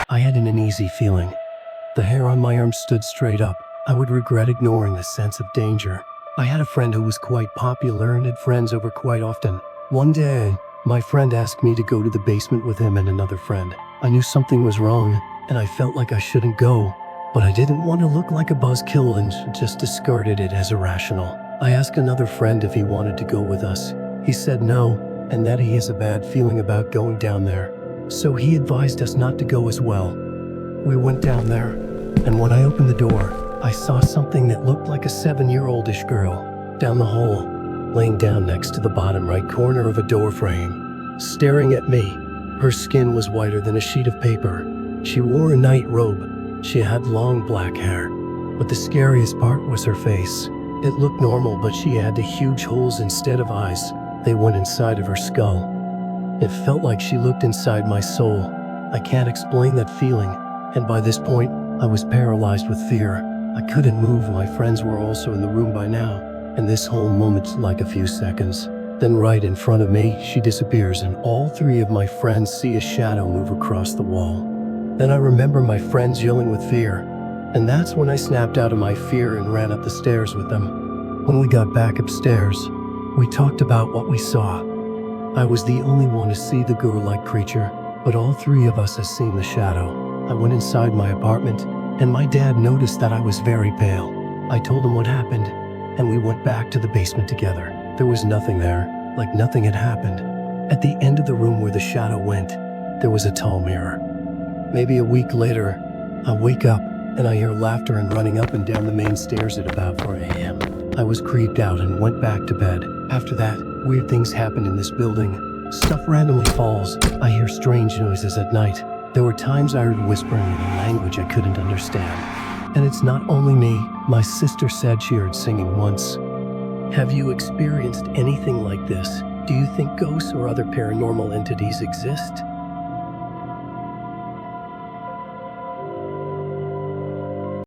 I had an uneasy feeling. The hair on my arm stood straight up. I would regret ignoring the sense of danger. I had a friend who was quite popular and had friends over quite often. One day, my friend asked me to go to the basement with him and another friend. I knew something was wrong, and I felt like I shouldn't go, but I didn't want to look like a buzzkill and just discarded it as irrational. I asked another friend if he wanted to go with us. He said no, and that he has a bad feeling about going down there. So he advised us not to go as well. We went down there, and when I opened the door, I saw something that looked like a 7-year-oldish girl down the hall, laying down next to the bottom right corner of a door frame, staring at me. Her skin was whiter than a sheet of paper. She wore a night robe. She had long black hair, but the scariest part was her face. It looked normal, but she had the huge holes instead of eyes. They went inside of her skull. It felt like she looked inside my soul. I can't explain that feeling, and by this point, I was paralyzed with fear. I couldn't move. My friends were also in the room by now, and this whole moment like a few seconds. Then right in front of me, she disappears, and all 3 of my friends see a shadow move across the wall. Then I remember my friends yelling with fear, and that's when I snapped out of my fear and ran up the stairs with them. When we got back upstairs, we talked about what we saw. I was the only one to see the girl-like creature, but all 3 of us had seen the shadow. I went inside my apartment, and my dad noticed that I was very pale. I told him what happened, and we went back to the basement together. There was nothing there, like nothing had happened. At the end of the room where the shadow went, there was a tall mirror. Maybe a week later, I wake up and I hear laughter and running up and down the main stairs at about 4 a.m. I was creeped out and went back to bed. After that, weird things happened in this building. Stuff randomly falls. I hear strange noises at night. There were times I heard whispering in a language I couldn't understand. And it's not only me. My sister said she heard singing once. Have you experienced anything like this? Do you think ghosts or other paranormal entities exist?